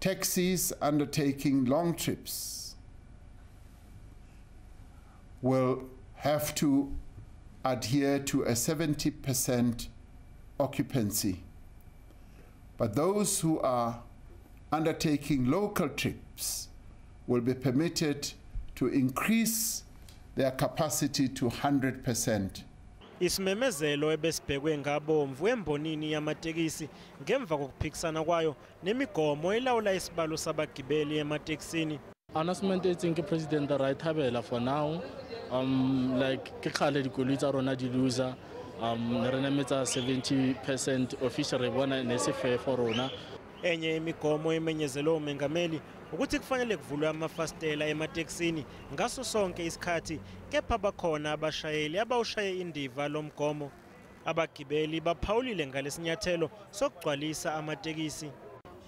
taxis undertaking long trips will have to adhere to a 70% occupancy. But those who are undertaking local trips will be permitted to increase their capacity to 100%. Isememezelo ebesibhekwe ngabomvu embonini yamatekisi ngemva kokuphikisana kwayo nemigomo elawula isibalo sabagibeli ematekisini. Announcement e tseng ke president right habela for now. Like ke khale dikoloi tsa rona di loser re nemetsa 70% official re bona ne se fair for rona. Enye imigomo emenyezelo uMengameli ukuthi kufanele kuvulwe amafastela ematekisini ngaso sonke isikhathi, kepha bakhona abashayeli abawushaye indiva lomgomo. Abagibeli baphawulile ngalesinyathelo sokugcwalisa amatekisi.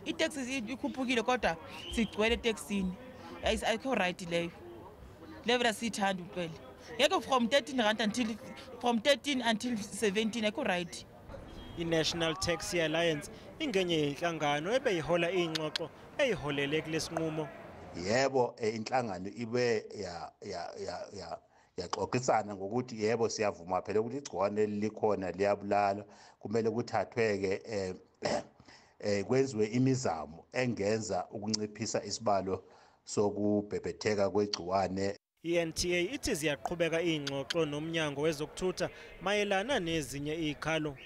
Itaxi ikhuphukile kodwa sigcwele etekisini. Ayikho right leyo. Level asithanda uphela. Yeke from 13 until 17 ayikho right. I-National Taxi Alliance ingenye inhlangano ebeyihola ingxoxo eyiholele kulesinqumo. Yebo inhlangano ibe yaxoxisana ngokuthi yebo siyavuma phela ukuthi igcwane likhona liyabulala, kumele kuthathweke kwezwe imizamo engenza ukunciphisa isibalo sokubhebhetheka kwegciwane. I-NTA ithi ziyaqhubeka ingxoxo nomnyango wezokuthutha mayelana nezinye izikhalo.